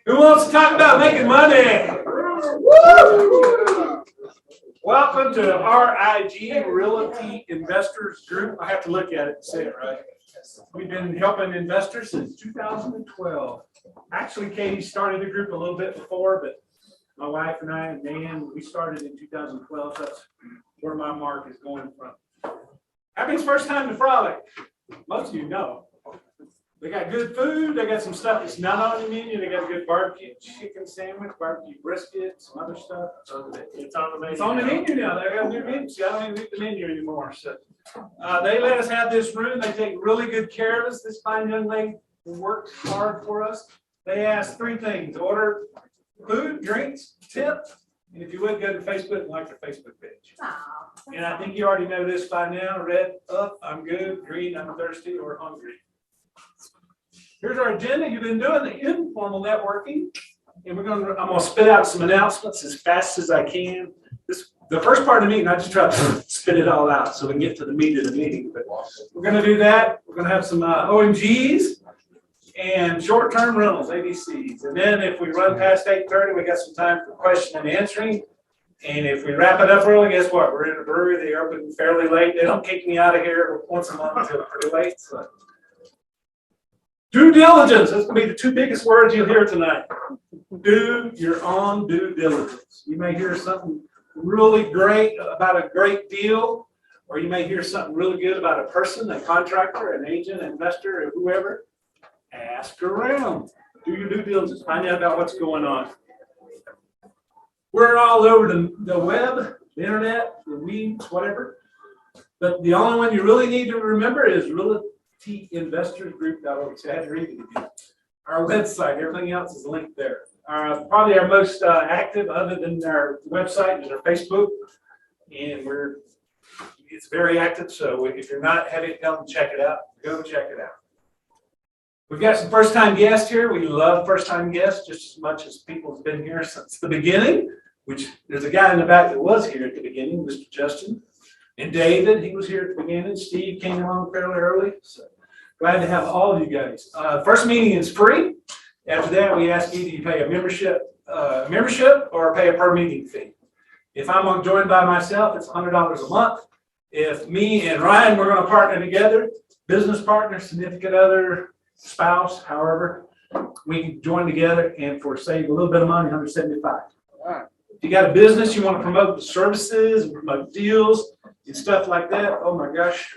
Who wants to talk about making money? Woo! Welcome to RIG Realty Investors Group. I have to look at it and say it right. We've been helping investors since 2012. Actually, Katie started the group a little bit before, but my wife and I and Dan, we started in 2012. So that's where my mark is going from. Happy's first time to Frolic. Most of you know. They got good food. They got some stuff that's not on the menu. They got a good barbecue chicken sandwich, barbecue brisket, some other stuff. It's on the menu. It's on the menu now. They got new menus. I don't even read the menu anymore. So they let us have this room. They take really good care of us. This fine young lady works hard for us. They ask three things: order food, drinks, tip, and if you would, go to Facebook and like their Facebook page. And I think you already know this by now. Red up, I'm good. Green, I'm thirsty or hungry. Here's our agenda. You've been doing the informal networking, and I'm gonna spit out some announcements as fast as I can. The first part of the meeting, I just try to spit it all out so we can get to the meat of the meeting. But we're gonna do that. We're gonna have some OMGs and short-term rentals, ABCs. And then if we run past 8:30, we got some time for question and answering. And if we wrap it up early, guess what? We're in a brewery. They open fairly late. They don't kick me out of here once a month until pretty late. So. Due diligence. That's going to be the two biggest words you'll hear tonight. Do your own due diligence. You may hear something really great about a great deal, or you may hear something really good about a person, a contractor, an agent, an investor, or whoever. Ask around. Do your due diligence. Find out about what's going on. We're all over the web, the internet, the weeds, whatever. But the only one you really need to remember is realtyinvestorsgroup.org. So I had to read it again. Our website, everything else is linked there. Probably our most active, other than our website, is our Facebook, and it's very active. So if you're not having come check it out, go check it out. We've got some first-time guests here. We love first-time guests just as much as people have been here since the beginning. Which there's a guy in the back that was here at the beginning, Mr. Justin. And David, he was here at the beginning. Steve came along fairly early. So glad to have all of you guys. First meeting is free. After that, we ask either you pay a membership or pay a per meeting fee. If I'm joined by myself, it's $100 a month. If me and Ryan, we're going to partner together, business partner, significant other, spouse, however, we can join together and for save a little bit of money, $175. All right. If you got a business, you want to promote the services, promote deals and stuff like that. Oh my gosh.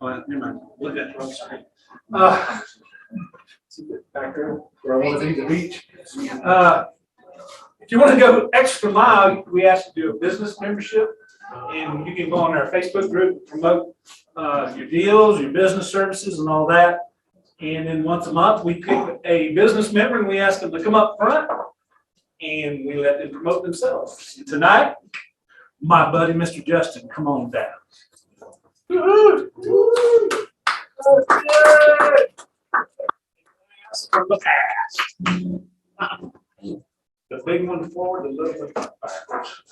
Oh, never mind. Look at the wrong screen. Back there where I want to be the beach. If you want to go extra mile, we ask you to do a business membership. And you can go on our Facebook group, promote your deals, your business services and all that. And then once a month, we pick a business member and we ask them to come up front. And we let them promote themselves. And tonight, my buddy, Mr. Justin, come on down. From the past. The big one forward, the little one backwards.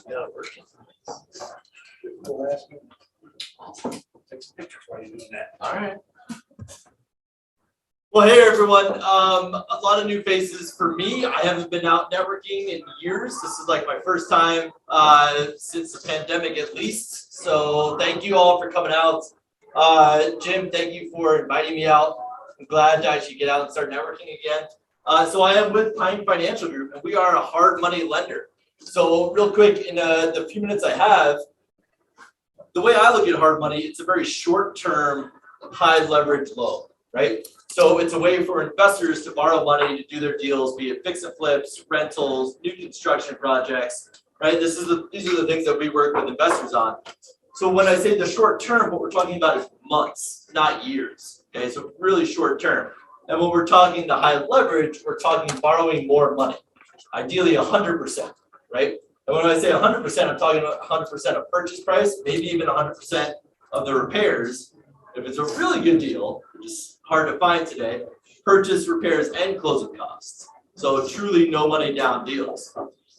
Take some pictures while you're doing that. All right. Well, hey everyone. A lot of new faces for me. I haven't been out networking in years. This is like my first time since the pandemic at least. So thank you all for coming out. Jim, thank you for inviting me out. I'm glad to actually get out and start networking again. So I am with Pine Financial Group, and we are a hard money lender. So real quick, in the few minutes I have, the way I look at hard money, it's a very short-term, high leverage loan, right? So it's a way for investors to borrow money to do their deals, be it fix and flips, rentals, new construction projects, right? These are the things that we work with investors on. So when I say the short term, what we're talking about is months, not years. Okay, so really short term. And when we're talking the high leverage, we're talking borrowing more money, ideally 100%, right? And when I say 100%, I'm talking about 100% of purchase price, maybe even 100% of the repairs. If it's a really good deal, which is hard to find today, purchase, repairs, and closing costs. So truly no money down deals.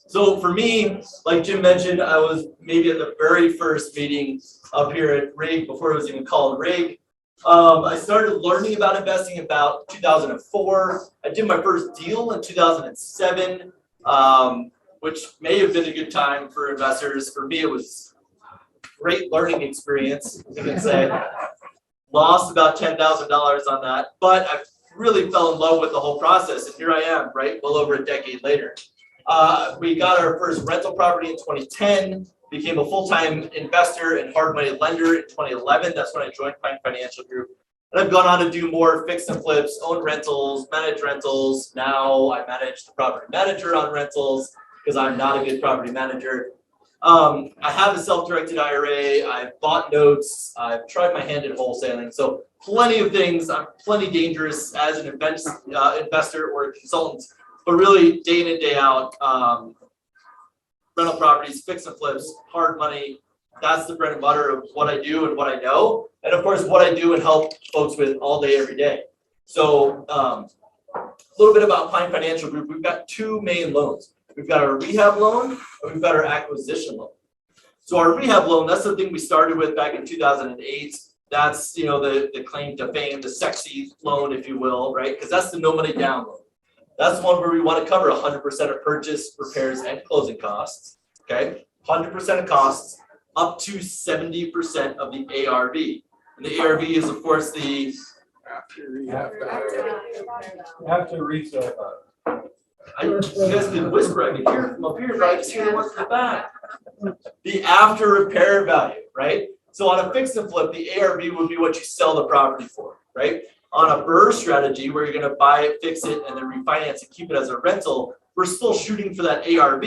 So for me, like Jim mentioned, I was maybe at the very first meeting up here at RIG before it was even called RIG. I started learning about investing about 2004. I did my first deal in 2007, which may have been a good time for investors. For me, it was a great learning experience, you can say. Lost about $10,000 on that, but I really fell in love with the whole process, and here I am, right, well over a decade later. We got our first rental property in 2010, became a full-time investor and hard money lender in 2011. That's when I joined Pine Financial Group. And I've gone on to do more fix and flips, own rentals, manage rentals. Now I manage the property manager on rentals because I'm not a good property manager. I have a self-directed IRA. I've bought notes. I've tried my hand at wholesaling. So plenty of things. I'm plenty dangerous as an investor or a consultant, but really day in and day out, rental properties, fix and flips, hard money. That's the bread and butter of what I do and what I know. And of course, what I do and help folks with all day, every day. So a little bit about Pine Financial Group. We've got two main loans. We've got our rehab loan and we've got our acquisition loan. So our rehab loan, that's the thing we started with back in 2008. That's, you know, the claim to fame, the sexy loan, if you will, right? Because that's the no money down loan. That's one where we want to cover 100% of purchase, repairs, and closing costs, okay? 100% of costs, up to 70% of the ARV. And the ARV is, of course, the... You have to resell you guys can whisper, I can hear it from up here, but I just hear the ones in the back. The after repair value, right? So on a fix and flip, the ARV would be what you sell the property for, right? On a BRRRR strategy where you're going to buy it, fix it, and then refinance and keep it as a rental, we're still shooting for that ARV,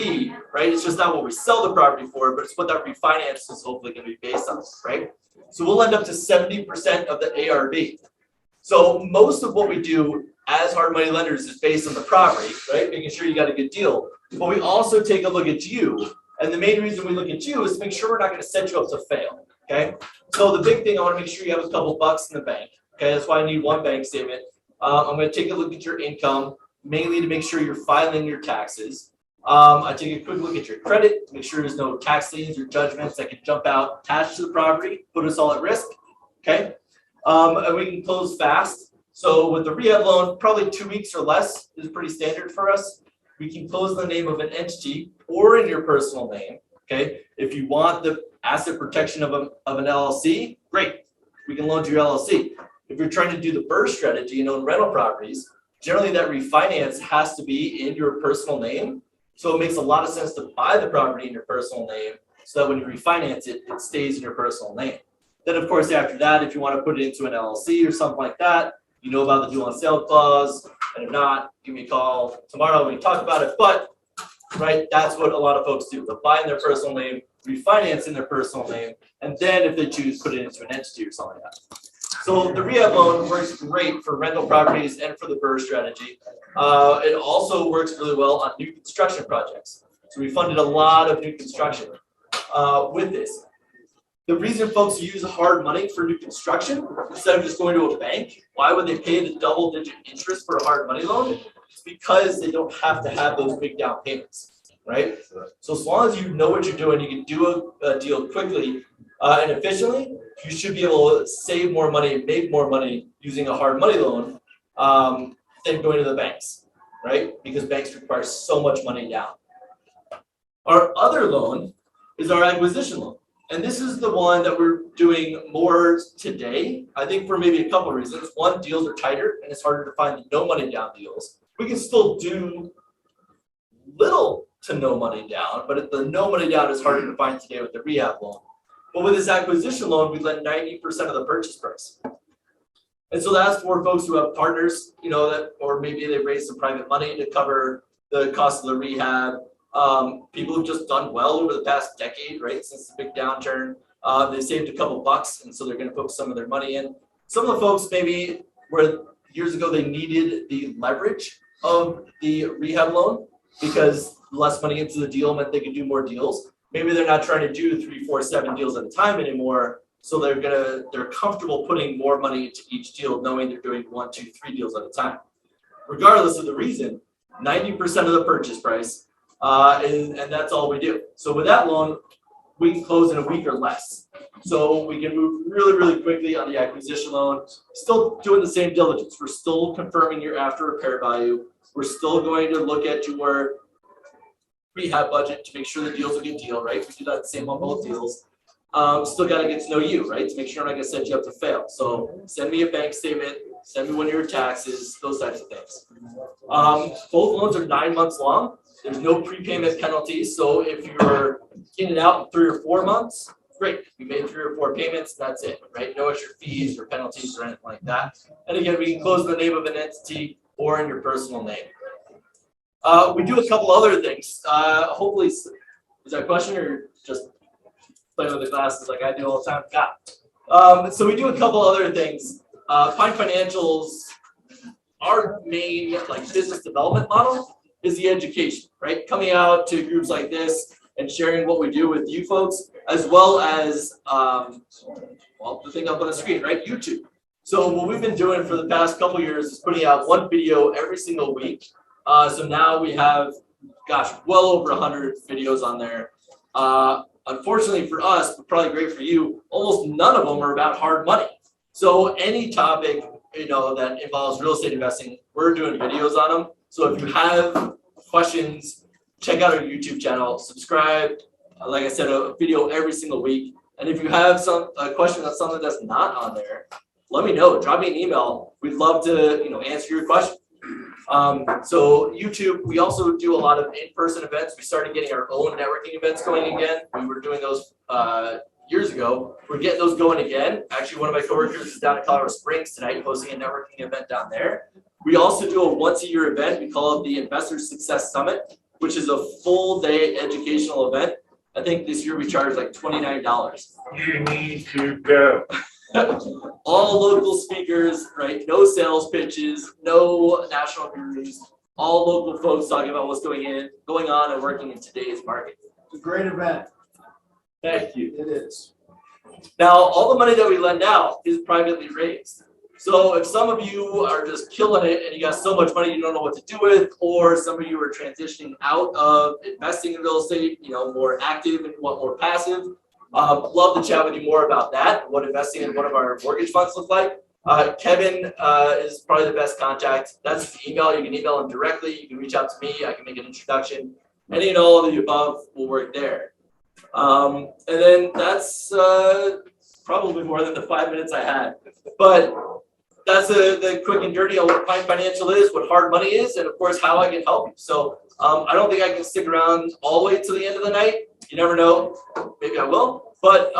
right? It's just not what we sell the property for, but it's what that refinance is hopefully going to be based on, right? So we'll end up to 70% of the ARV. So most of what we do as hard money lenders is based on the property, right? Making sure you got a good deal. But we also take a look at you. And the main reason we look at you is to make sure we're not going to set you up to fail, okay? So the big thing, I want to make sure you have a couple bucks in the bank, okay? That's why I need one bank statement. I'm going to take a look at your income, mainly to make sure you're filing your taxes. I take a quick look at your credit, make sure there's no tax liens or judgments that can jump out attached to the property, put us all at risk, okay? And we can close fast. So with the rehab loan, probably 2 weeks or less is pretty standard for us. We can close in the name of an entity or in your personal name, okay? If you want the asset protection of an LLC, great. We can loan to your LLC. If you're trying to do the BRRRR strategy and own rental properties, generally that refinance has to be in your personal name. So it makes a lot of sense to buy the property in your personal name so that when you refinance it, it stays in your personal name. Then of course, after that, if you want to put it into an LLC or something like that, you know about the due on sale clause, and if not, give me a call tomorrow, we can talk about it. But, right, that's what a lot of folks do. They'll buy in their personal name, refinance in their personal name, and then if they choose, put it into an entity or something like that. So the rehab loan works great for rental properties and for the BRRRR strategy. It also works really well on new construction projects. So we funded a lot of new construction with this. The reason folks use hard money for new construction instead of just going to a bank, why would they pay the double-digit interest for a hard money loan? It's because they don't have to have those big down payments, right? So as long as you know what you're doing, you can do a deal quickly and efficiently, you should be able to save more money and make more money using a hard money loan than going to the banks, right? Because banks require so much money down. Our other loan is our acquisition loan. And this is the one that we're doing more today, I think for maybe a couple of reasons. One, deals are tighter and it's harder to find the no money down deals. We can still do little to no money down, but the no money down is harder to find today with the rehab loan. But with this acquisition loan, we lend 90% of the purchase price. And so that's for folks who have partners, you know, that, or maybe they've raised some private money to cover the cost of the rehab. People who've just done well over the past decade, right, since the big downturn. They saved a couple bucks, and so they're going to put some of their money in. Some of the folks maybe where years ago they needed the leverage of the rehab loan because less money into the deal meant they could do more deals. Maybe they're not trying to do 3, 4, 7 deals at a time anymore, so they're comfortable putting more money into each deal, knowing they're doing 1, 2, 3 deals at a time. Regardless of the reason, 90% of the purchase price. And that's all we do. So with that loan, we can close in a week or less. So we can move really, really quickly on the acquisition loan. Still doing the same diligence. We're still confirming your after repair value. We're still going to look at your rehab budget to make sure the deal's a good deal, right? We do that the same on both deals. Still got to get to know you, right? To make sure I'm not going to set you up to fail. So send me a bank statement, send me one of your taxes, those types of things. Both loans are 9 months long. There's no prepayment penalties. So if you're in and out in 3 or 4 months, great. We made 3 or 4 payments, that's it, right? No extra fees or penalties or anything like that. And again, we can close in the name of an entity or in your personal name. We do a couple other things. Hopefully, is that a question or just playing with the glasses like I do all the time? Got it. So we do a couple other things. Pine Financials, our main business development model is the education, right? Coming out to groups like this and sharing what we do with you folks, as well as the thing up on the screen, right? YouTube. So what we've been doing for the past couple years is putting out one video every single week. So now we have, well over 100 videos on there. Unfortunately for us, but probably great for you, almost none of them are about hard money. So any topic, that involves real estate investing, we're doing videos on them. So if you have questions, check out our YouTube channel, subscribe. Like I said, a video every single week. And if you have a question that's something that's not on there, let me know. Drop me an email. We'd love to, answer your question. So YouTube, we also do a lot of in-person events. We started getting our own networking events going again. We were doing those years ago. We're getting those going again. Actually, one of my coworkers is down in Colorado Springs tonight hosting a networking event down there. We also do a once-a-year event. We call it the Investor Success Summit, which is a full-day educational event. I think this year we charge like $29. You need to go. All local speakers, right? No sales pitches, no national gurus, all local folks talking about what's going on and working in today's market. It's a great event. Thank you. It is. Now, all the money that we lend out is privately raised. So if some of you are just killing it and you got so much money you don't know what to do with, or some of you are transitioning out of investing in real estate, more active and want more passive, love to chat with you more about that, what investing in one of our mortgage funds look like. Kevin is probably the best contact. That's his email. You can email him directly. You can reach out to me. I can make an introduction. Any and all of the above will work there. And then that's probably more than the 5 minutes I had. But that's the quick and dirty on what Pine Financial is, what hard money is, and of course how I can help you. So I don't think I can stick around all the way to the end of the night. You never know. Maybe I will. But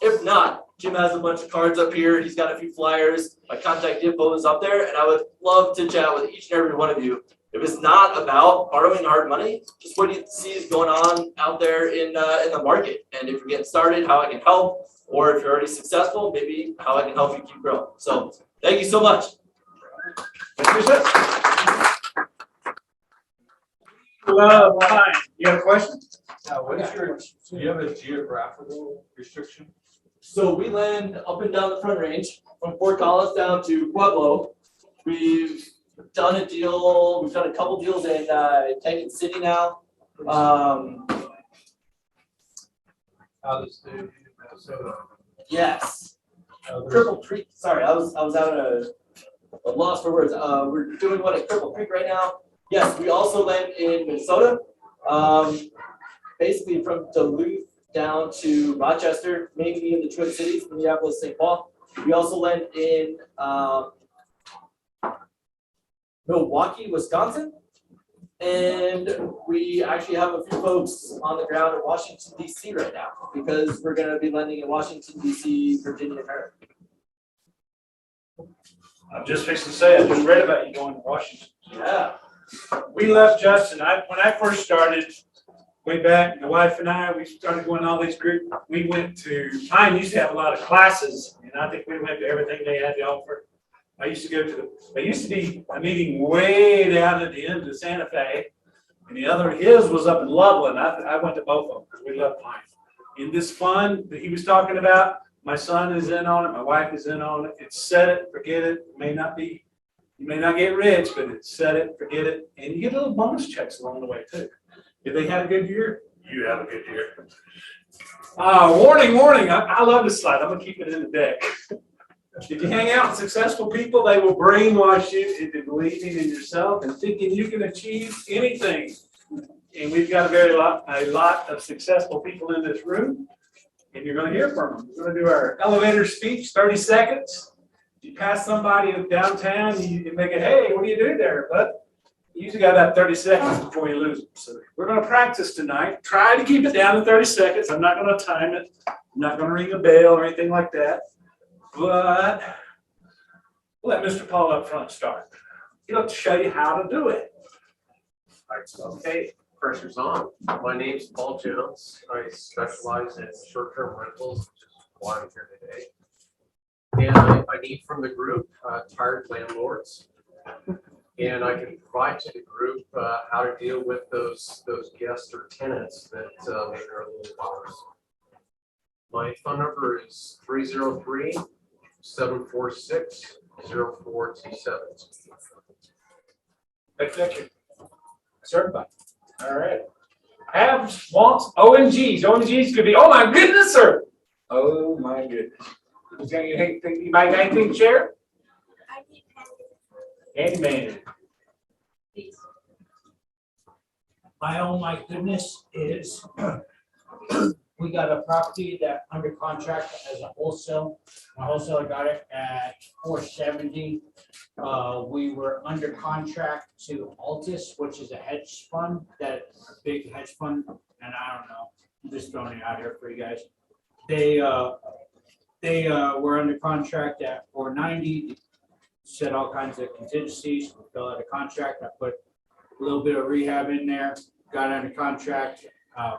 if not, Jim has a bunch of cards up here. He's got a few flyers. My contact info is up there, and I would love to chat with each and every one of you. If it's not about borrowing hard money, just what do you see is going on out there in the market, and if you're getting started, how I can help, or if you're already successful, maybe how I can help you keep growing. So thank you so much. Hello, hi. You have a question? Do you have a geographical restriction? So we land up and down the Front Range, from Fort Collins down to Pueblo. We've done a couple deals in Canyon City now. Out of state, Minnesota. Yes. Cripple Creek. Sorry, I was out at a loss for words. We're doing one at Cripple Creek right now. Yes, we also land in Minnesota. Basically from Duluth down to Rochester, maybe in the Twin Cities, Minneapolis, St. Paul. We also land in Milwaukee, Wisconsin. And we actually have a few folks on the ground in Washington, D.C. right now, because we're going to be lending in Washington, D.C., Virginia, and Maryland. I'm just fixing to say, I just read about you going to Washington. Yeah. We left Justin. When I first started, way back, my wife and I, we started going to all these groups. We went to, Pine used to have a lot of classes, and I think we went to everything they had to offer. I used to go to there used to be a meeting way down at the end of Santa Fe, and his was up in Loveland. I went to both of them because we love Pine. In this fund that he was talking about, my son is in on it, my wife is in on it. It's set it, forget it. You may not get rich, but it's set it, forget it, and you get little bonus checks along the way too. If they have a good year, you have a good year. Warning, I love this slide. I'm gonna keep it in the deck. If you hang out with successful people, they will brainwash you into believing in yourself and thinking you can achieve anything. And we've got a lot of successful people in this room, and you're gonna hear from them. We're gonna do our elevator speech, 30 seconds. If you pass somebody downtown, you can make it, hey, what do you do there, bud? You usually got about 30 seconds before you lose them. So we're going to practice tonight. Try to keep it down to 30 seconds. I'm not going to time it. I'm not going to ring a bell or anything like that. But we'll let Mr. Paul up front start. He'll have to show you how to do it. Okay, pressure's on. My name's Paul Jones. I specialize in short-term rentals, which is why I'm here today. And I need from the group tired landlords. And I can provide to the group how to deal with those guests or tenants that maybe are a little bothersome. My phone number is 303-746-0427. Thank you. Certified. All right. Haves, wants, OMGs. OMGs could be, oh my goodness, sir. Oh my goodness. Is there anything, anybody got anything to share? Amen. Oh my goodness is we got a property that under contract as a wholesale. My wholesaler got it at $470. We were under contract to Altus, which is a hedge fund, a big hedge fund, and I don't know, I'm just throwing it out here for you guys. They were under contract at $490. Said all kinds of contingencies, we fell out of contract. I put a little bit of rehab in there, got under contract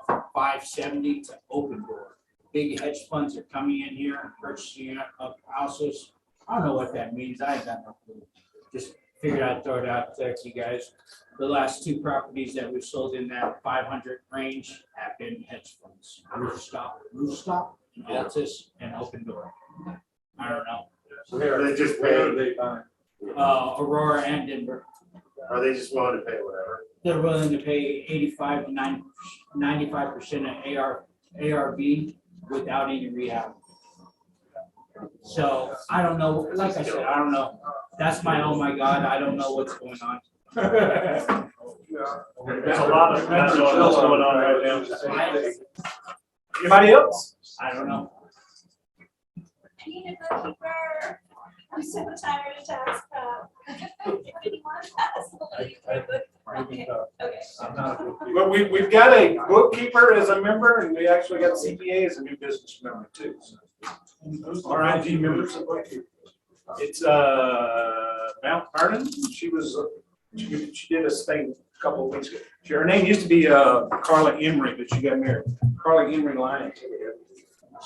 for $570 to Open Door. Big hedge funds are coming in here and purchasing up houses. I don't know what that means. I ain't got no clue. Just figured I'd throw it out there to you guys. The last two properties that we've sold in that 500 range have been hedge funds. Rooftop, Altus, and Open Door. I don't know. Where are they buying? Aurora and Denver. Are they just willing to pay whatever? They're willing to pay 85 to 95% of ARV without any rehab. So I don't know. Like I said, I don't know. That's my oh my God. I don't know what's going on. There's a lot of what's going on right now. Anybody else? I don't know. I need a bookkeeper. I'm so tired of tax prep. Anyone has a Okay. Well, we've got a bookkeeper as a member, and we actually got CPA as a new business member too. Our IG members. It's Mount Vernon. She did a thing a couple of weeks ago. Her name used to be Carla Emery, but she got married. Carla Emery Lyons.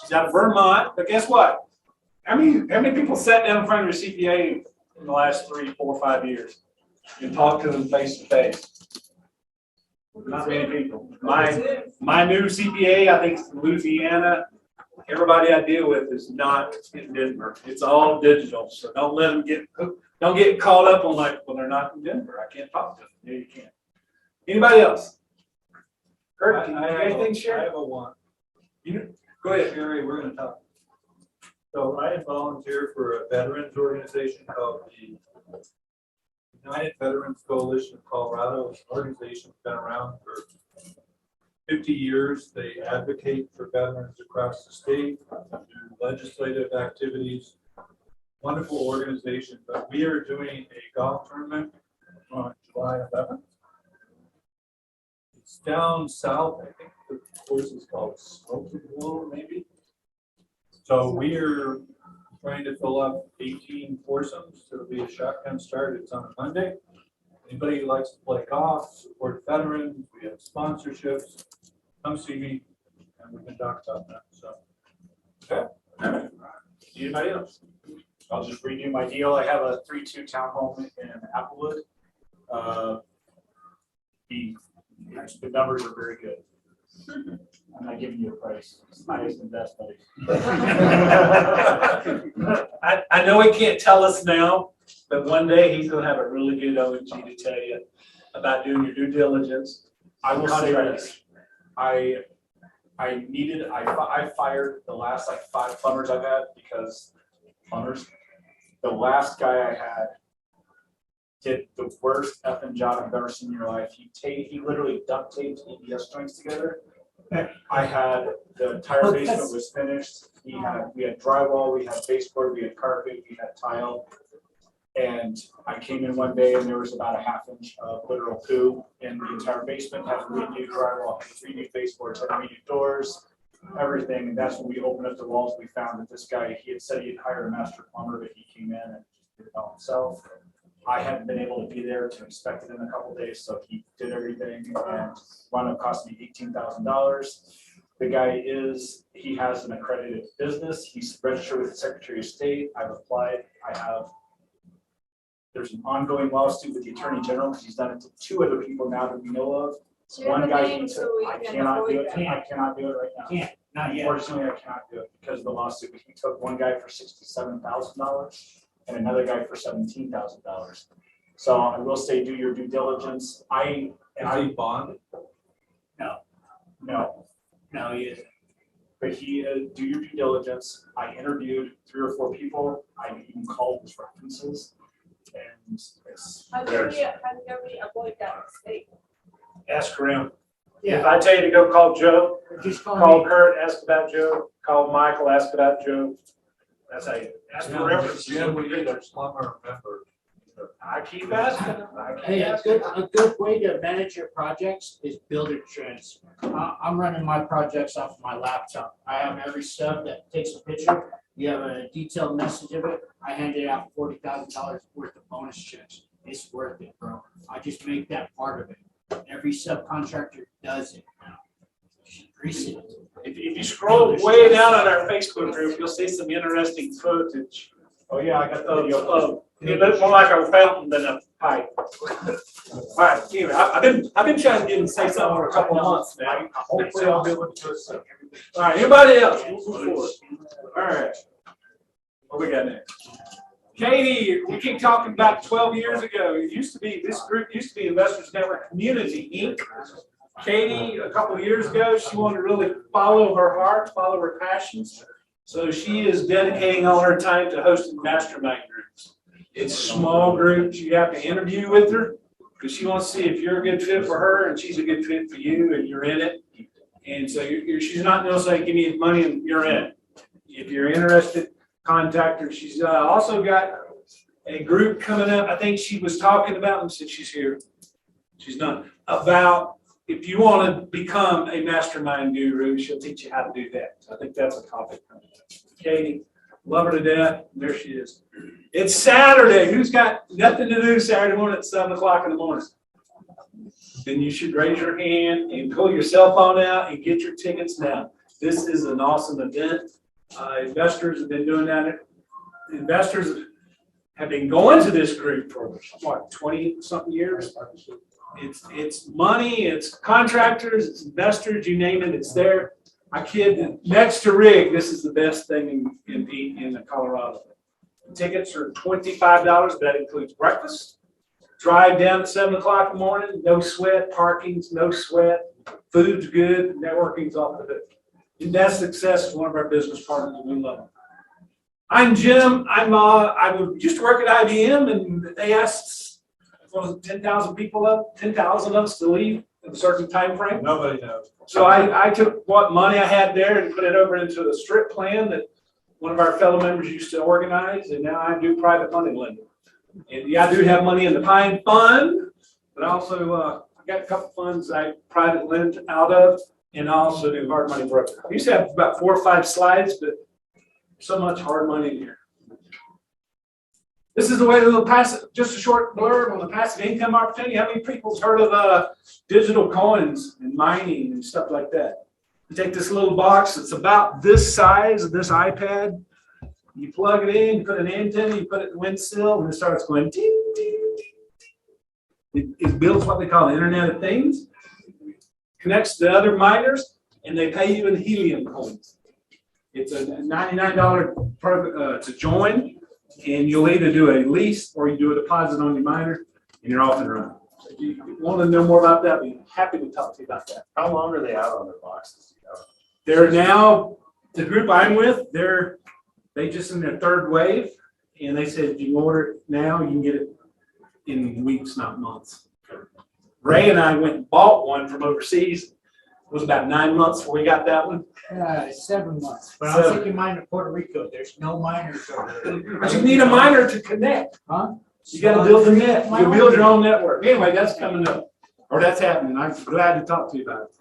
She's out of Vermont, but guess what? How many people sat down in front of your CPA in the last 3, 4, 5 years and talked to them face to face? Not many people. My new CPA, I think, is from Louisiana. Everybody I deal with is not in Denver. It's all digital, so don't let them get caught up on like, well, they're not in Denver. I can't talk to them. Yeah, you can't. Anybody else? Kurt, can you have anything to share? I have a one. Go ahead. Gary, we're gonna talk. So I volunteer for a veterans organization called the United Veterans Coalition of Colorado. It's an organization that's been around for 50 years. They advocate for veterans across the state, do legislative activities. Wonderful organization, but we are doing a golf tournament on July 11th. It's down south. I think the course is called Smoky Bowl, maybe. So we're trying to fill up 18 foursomes. It'll be a shotgun start. It's on a Monday. Anybody who likes to play golf, support veterans, we have sponsorships. Come see me, and we can talk about that. So, Okay. Anybody else? I'll just read you my deal. I have a 3-2 townhome in Applewood. The numbers are very good. I'm not giving you a price. It's the highest and best, buddy. I know he can't tell us now, but one day he's gonna have a really good ONG to tell you about doing your due diligence. I will say this. I fired the last like 5 plumbers I've had because the last guy I had did the worst effing job I've ever seen in your life. He literally duct taped ABS joints together. I had the entire basement was finished. We had drywall, we had baseboard, we had carpet, we had tile. And I came in one day and there was about a 1/2 inch of literal poo in the entire basement. Had to redo drywall, had to redo baseboards, had to redo doors, everything. And that's when we opened up the walls. We found that this guy, he had said he'd hired a master plumber, but he came in and did it all himself. I hadn't been able to be there to inspect it in a couple days, so he did everything and wound up costing me $18,000. The guy he has an accredited business. He's registered with the Secretary of State. I've applied. There's an ongoing lawsuit with the Attorney General because he's done it to 2 other people now that we know of. Share One the guy, name so we I can cannot avoid do it. that. I cannot do it right now. Can't, not yet. Unfortunately, I cannot do it because of the lawsuit. He took one guy for $67,000 and another guy for $17,000. So I will say, do your due diligence. Is he bonded? No, he isn't. But do your due diligence. I interviewed 3 or 4 people. I even called his references. And it's, How do we avoid that mistake? Ask around. Yeah. If I tell you to go call Joe, Just call call me. Kurt, ask about Joe, call Michael, ask about Joe. That's how you ask for references. Jim, we need a plumber member. I keep asking. Hey, a good way to manage your projects is build insurance. I'm running my projects off of my laptop. I have every sub that takes a picture. You have a detailed message of it. I handed out $40,000 worth of bonus checks. It's worth it, bro. I just make that part of it. Every subcontractor does it now. Recent. If you scroll way down on our Facebook group, you'll see some interesting footage oh yeah, I got the of, video. it looks more like a fountain than a pipe. All right, anyway, I've been trying to get him to say something for a couple of months now. Hopefully I'll be able to do it soon. All right, anybody else? Move forward. All right. What we got next? Katie, we keep talking about 12 years ago. This group used to be Investors Network Community, Inc. Katie, a couple of years ago, she wanted to really follow her heart, follow her passions. So she is dedicating all her time to hosting mastermind groups. It's small groups. You have to interview with her because she wants to see if you're a good fit for her and she's a good fit for you and you're in it. And so she's not going to say, give me money and you're in. If you're interested, contact her. She's also got a group coming up. I think she was talking about, and since she's here, she's not, about if you want to become a mastermind guru, she'll teach you how to do that. So I think that's a topic. Katie, love her to death. There she is. It's Saturday. Who's got nothing to do Saturday morning at 7 o'clock in the morning? Then you should raise your hand and pull your cell phone out and get your tickets now. This is an awesome event. Investors have been doing that. Investors have been going to this group for what, 20-something years? It's money, it's contractors, it's investors, you name it, it's there. I kid, next to rig, this is the best thing in Colorado. The tickets are $25, but that includes breakfast. Drive down at 7 o'clock in the morning, no sweat, parking's no sweat, food's good, networking's off the hook. Invest Success is one of our business partners, and we love them. I'm Jim. I used to work at IBM, and they asked 10,000 people up, 10,000 of us to leave in a certain time frame. Nobody knows. So I took what money I had there and put it over into a strip plan that one of our fellow members used to organize, and now I do private money lending. And yeah, I do have money in the Pine Fund, but also I got a couple funds I private lend out of. And I also do hard money broker. I used to have about 4 or 5 slides, but so much hard money in here. This is the way to pass just a short blurb on the passive income opportunity. How many people's heard of digital coins and mining and stuff like that? You take this little box, it's about this size of this iPad. You plug it in, you put an antenna, you put it in the windsill, and it starts going ding, ding, ding. It builds what they call the Internet of Things. Connects to other miners, and they pay you in helium coins. It's a $99 to join, and you'll either do a lease or you do a deposit on your miner, and you're off and running. So if you want to know more about that, I'd be happy to talk to you about that. How long are they out on their boxes? They're now, the group I'm with, they just in their third wave. And they said, if you order it now, you can get it in weeks, not months. Ray and I went and bought one from overseas. It was about 9 months before we got that one. 7 months, but So- I'm taking mine to Puerto Rico, there's no miners over there. But you need a miner to connect. Huh? You gotta build the net, you build your own network. Anyway, that's coming up, or that's happening. I'm glad to talk to you about it.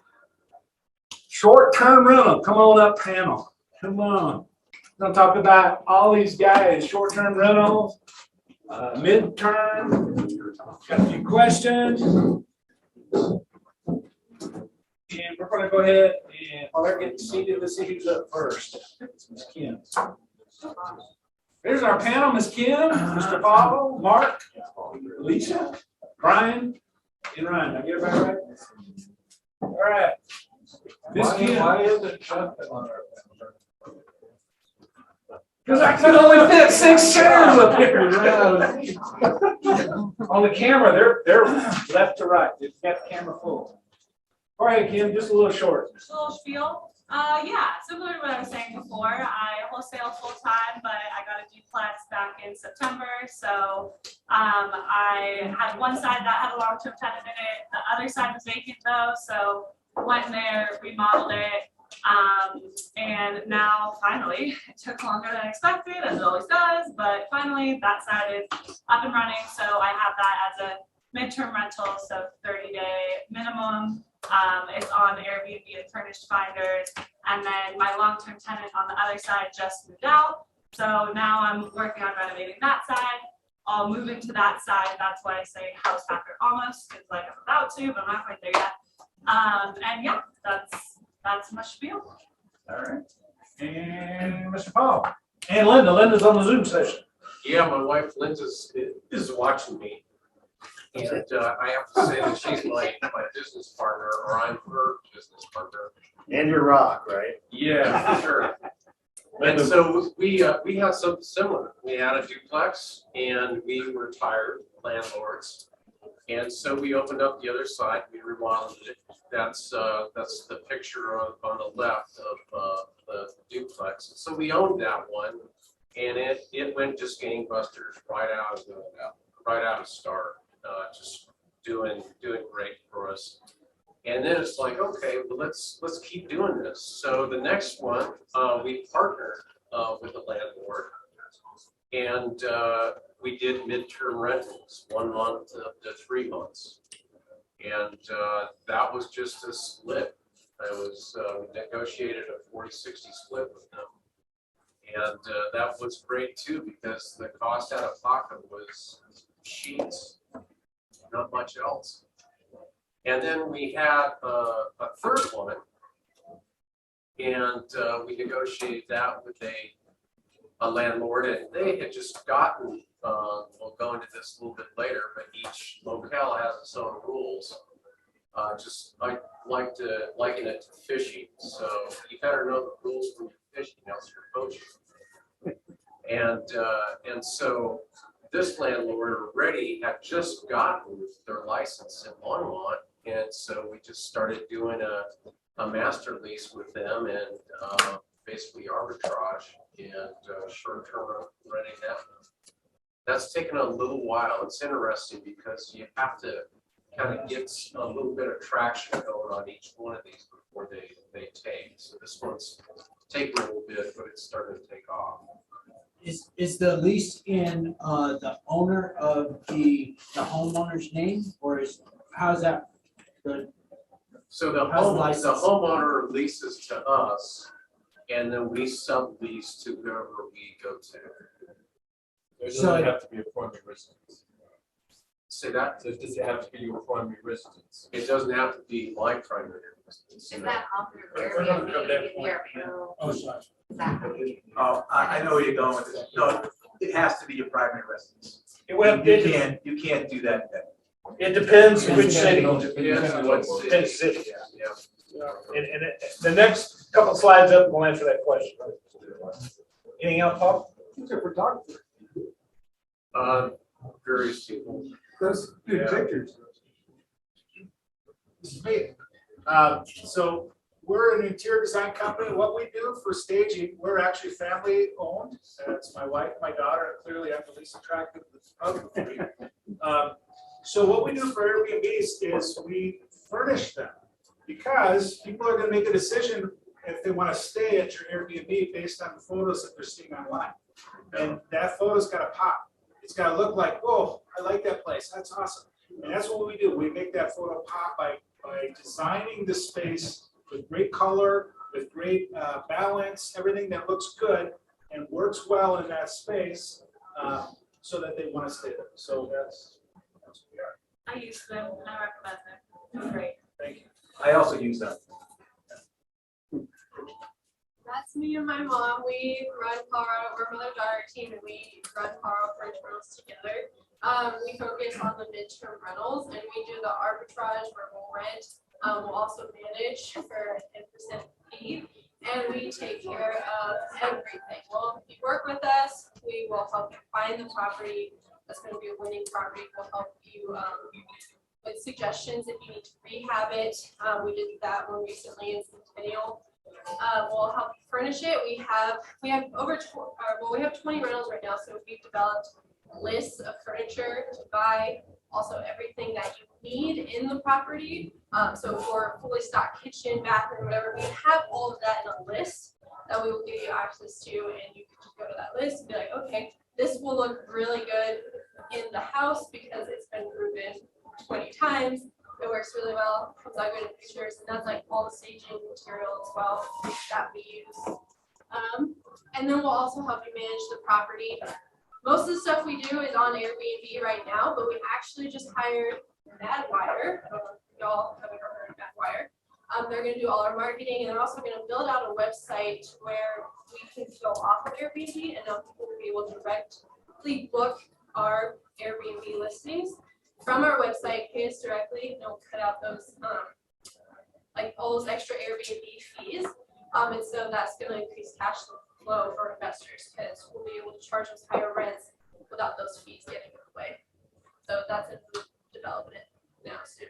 Short-term rental, come on up panel, come on. We're gonna talk about all these guys, short-term rentals, midterm. Got a few questions. And we're gonna go ahead and, while they're getting seated, let's see who's up first. Ms. Kim. There's our panel, Ms. Kim, Mr. Pavel, Mark, Lisa, Brian, and Ryan. Did I get everybody right? All right. Ms. Kim. Why isn't Chuck on our? Because I could only fit 6 chairs up here. On the camera, they're left to right. They've got the camera full. All right, Kim, just a little short. Just a little spiel. Yeah, similar to what I was saying before, I wholesale full-time, but I got a duplex back in September. So I had one side that had a long-term tenant in it. The other side was vacant though. So went in there, remodeled it. And now finally, it took longer than expected, as it always does, but finally that side is up and running. So I have that as a midterm rental, so 30-day minimum. It's on Airbnb and furnished finders. And then my long-term tenant on the other side just moved out. So now I'm working on renovating that side. I'll move into that side. That's why I say house hacker almost, because like I'm about to, but I'm not quite there yet. And yeah, that's my spiel. All right. And Mr. Paul. And Linda. Linda's on the Zoom session. Yeah, my wife Linda is watching me. And I have to say that she's my business partner, or I'm her business partner. And your rock, right? Yeah, for sure. And so we had something similar. We had a duplex and we were tired landlords. And so we opened up the other side, we remodeled it. That's the picture on the left of the duplex. So we owned that one and it went just gangbusters right out of start. Just doing great for us. And then it's like, okay, well, let's keep doing this. So the next one, we partnered with the landlord, and we did midterm rentals, 1 month to 3 months, and that was just a split. We negotiated a 40-60 split with them, and that was great too because the cost out of pocket was sheets. Not much else. And then we had a third one, and we negotiated that with a landlord, and they had just gotten, we'll go into this a little bit later, but each locale has its own rules. Just I like to liken it to fishing. So you better know the rules when you're fishing, else you're poaching. And so this landlord already had just gotten their license in Longmont, and so we just started doing a master lease with them and basically arbitrage and short-term renting that. That's taken a little while. It's interesting because you have to kind of get a little bit of traction going on each one of these before they take. So this one's taking a little bit, but it's starting to take off. Is the lease in the owner of the homeowner's name, or how's that? So the homeowner leases to us, and then we sublease to whoever we go to. There So- doesn't have to be a primary residence. Say that? So does it have to be your primary residence? It doesn't have to be my primary residence. Is that off your We're gonna come back. Airbnb? Oh, sorry. Is that- Oh, I know where you're going with this. No, it has to be your primary residence. It went, You can't do that then. it depends which city. Yeah, what city? Depends city. Yeah. And the next couple slides up will answer that question. Anything else, Paul? Who's a photographer? Various people. Those good Yeah. pictures. So we're an interior design company. What we do for staging, we're actually family owned. It's my wife, my daughter, and clearly I'm the least attractive of the three. So what we do for Airbnbs is we furnish them because people are going to make a decision if they want to stay at your Airbnb based on the photos that they're seeing online. And that photo's got to pop. It's got to look like, whoa, I like that place. That's awesome. And that's what we do. We make that photo pop by designing the space with great color, with great balance, everything that looks good and works well in that space so that they want to stay there. So that's what we are. I use them, and I recommend them. It's great. Thank you. I also use that. That's me and my mom. We run Colorado, we're a mother-daughter team, and we run Colorado French Rentals together. We focus on the midterm rentals, and we do the arbitrage where we'll rent. We'll also manage for a 10% fee, and we take care of everything. Well, if you work with us, we will help you find the property that's going to be a winning property. We'll help you with suggestions if you need to rehab it. We did that one recently in Centennial. We'll help you furnish it. We have over we have 20 rentals right now, so we've developed lists of furniture to buy, also everything that you need in the property. So for fully stocked kitchen, bathroom, whatever, we have all of that in a list that we will give you access to, and you can just go to that list and be like, okay, this will look really good in the house because it's been proven 20 times. It works really well, comes out good in pictures, and that's like all the staging material as well that we use. And then we'll also help you manage the property. Most of the stuff we do is on Airbnb right now, but we actually just hired Madwire. Y'all haven't heard of Madwire. They're going to do all our marketing, and they're also going to build out a website where we can go off of Airbnb, and now people will be able to directly book our Airbnb listings from our website, pay us directly, and we'll cut out those like all those extra Airbnb fees. And so that's going to increase cash flow for investors because we'll be able to charge us higher rents without those fees getting in the way. So that's in development now, soon.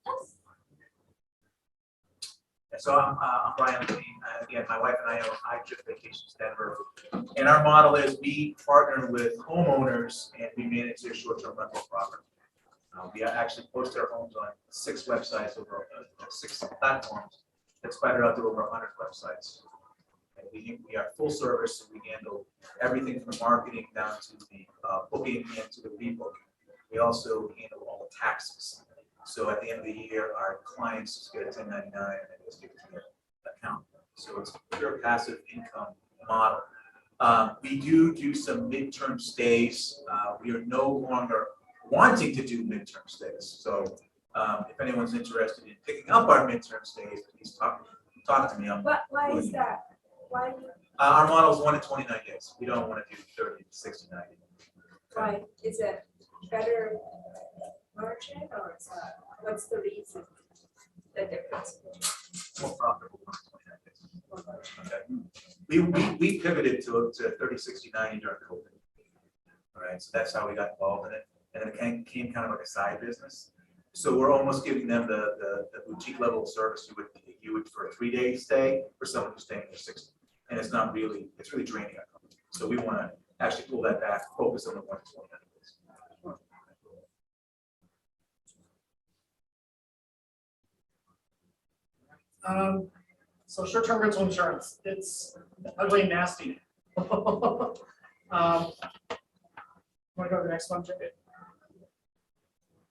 Yes. So I'm Brian Levine. Again, my wife and I own High Trip Vacations Denver. And our model is we partner with homeowners and we manage their short-term rental property. We actually post our homes on 6 websites over 6 platforms that spider out to over 100 websites. And we are full service, and we handle everything from the marketing down to the booking and to the rebooking. We also handle all the taxes. So at the end of the year, our clients just get a 1099 and they just give it to their account. So it's a pure passive income model. We do some midterm stays. We are no longer wanting to do midterm stays. So if anyone's interested in picking up our midterm stays, please talk to me. Why is that? Why? Our model is 1 to 29 days. We don't want to do 30 to 60, 90. Why? Is it better margin or what's the reason? The difference? More profitable 1 to 29 days. Okay. We pivoted to 30, 60, 90 during COVID. All right, so that's how we got involved in it. And then it became kind of like a side business. So we're almost giving them the boutique level of service you would for a 3-day stay for someone who's staying for 60. And it's not really, it's really draining our company. So we want to actually pull that back, focus on the 1 to 29 days. So short-term rental insurance, it's ugly and nasty. Want to go to the next one, Jim?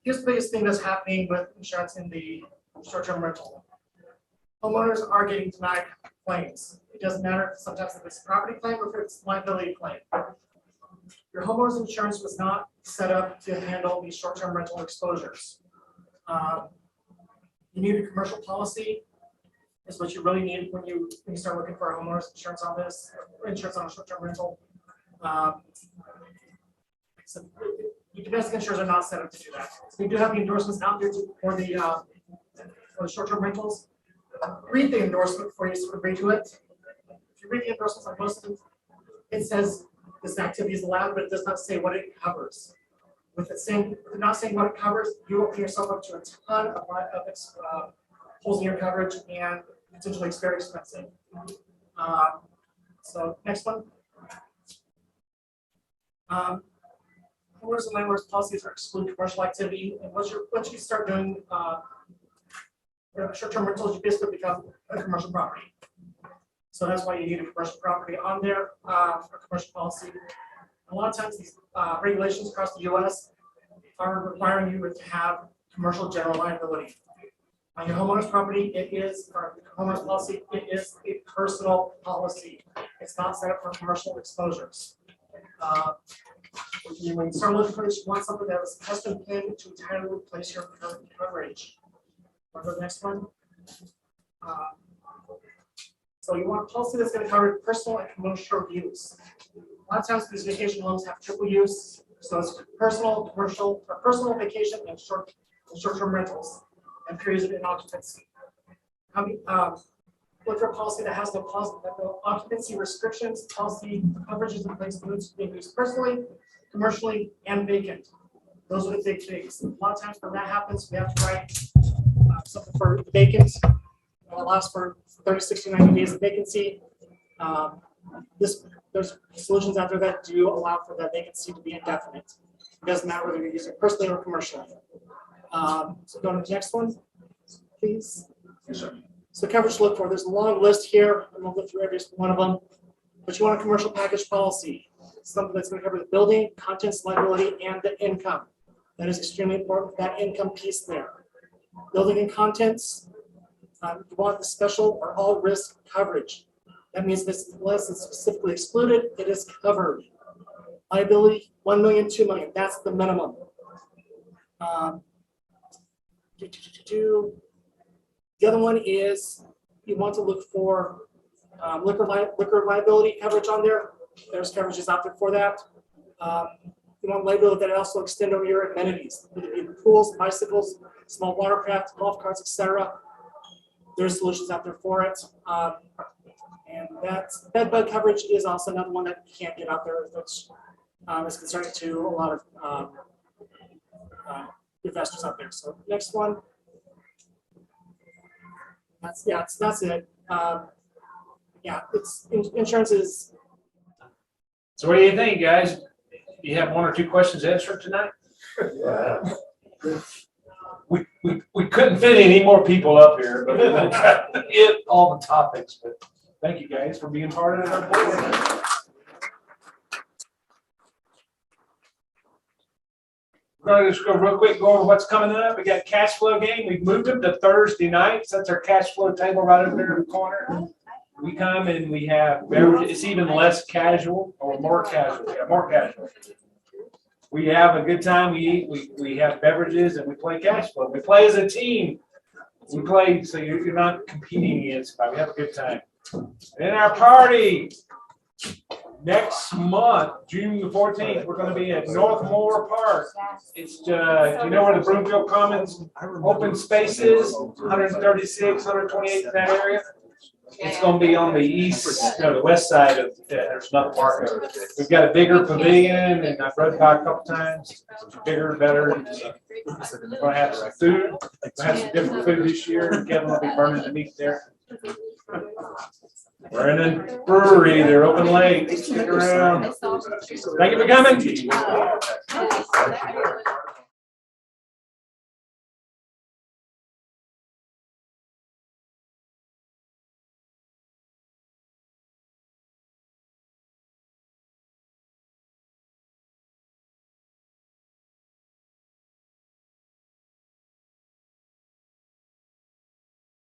Here's the biggest thing that's happening with insurance in the short-term rental. Homeowners are getting denied claims. It doesn't matter sometimes if it's a property claim or if it's a liability claim. Your homeowner's insurance was not set up to handle these short-term rental exposures. You need a commercial policy. Is what you really need when you start looking for a homeowner's insurance on this, or insurance on a short-term rental. So the domestic insurers are not set up to do that. So we do have the endorsements out there for the short-term rentals. Read the endorsement before you sort of agree to it. If you read the endorsements on most of them, it says this activity is allowed, but it does not say what it covers. With not saying what it covers, you open yourself up to a ton of holes in your coverage and potentially it's very expensive. So next one. Homeowners and landlords policies are exclude commercial activity, and once you start doing short-term rentals, you basically become a commercial property. So that's why you need a commercial property on there for commercial policy. A lot of times these regulations across the U.S. are requiring you to have commercial general liability. On your homeowner's property, it is, or homeowner's policy, it is a personal policy. It's not set up for commercial exposures. When you start looking for this, you want something that was custom pinned to entirely replace your current coverage. Want to go to the next one? So you want a policy that's going to cover personal and commercial use. A lot of times these vacation homes have triple use, so it's personal, commercial, or personal vacation and short-term rentals and periods of inoccupancy. Look for a policy that has no occupancy restrictions. Policy coverages in place being used personally, commercially, and vacant. Those are the big things. A lot of times when that happens, we have to write something for vacant. It allows for 30, 60, 90 days of vacancy. There's solutions out there that do allow for that vacancy to be indefinite. It doesn't matter whether you're using it personally or commercially. So go to the next one, please. Yes, sir. So coverage to look for, there's a long list here. I'm gonna go through every one of them. But you want a commercial package policy, something that's gonna cover the building, contents, liability, and the income. That is extremely important, that income piece there. Building and contents, you want the special or all risk coverage. That means unless it's specifically excluded, it is covered. Liability, 1 million, 2 million, that's the minimum. The other one is you want to look for liquor liability coverage on there. There's coverages out there for that. You want liability that also extend over your amenities, whether it be pools, bicycles, small watercraft, golf carts, etc. There's solutions out there for it. And that's bed bug coverage is also another one that you can't get out there, which is concerning to a lot of investors out there. So next one. That's it. Yeah, it's insurance is. So what do you think, guys? You have one or two questions answered tonight? Yeah. We couldn't fit any more people up here, but we will try to hit all the topics. But thank you guys for being part of our board. We're going to just go real quick, go over what's coming up. We got cash flow game. We've moved them to Thursday nights. That's our cash flow table right over there in the corner. We come and we have beverages. It's even less casual or more casual. Yeah, more casual. We have a good time. We eat. We have beverages and we play cash flow. We play as a team. We play so you're not competing against. We have a good time. And our party. Next month, June the 14th, we're going to be at Northmore Park. It's, do you know where the Broomfield Commons open space is? 136, 128 in that area. It's going to be on the the west side of there's another park. We've got a bigger pavilion, and I've rode by a couple times. Bigger, better. We're going to have some food. We're going to have some different food this year. Kevin will be burning the meat there. We're in a brewery. They're open late. Stick around. Thank you for coming.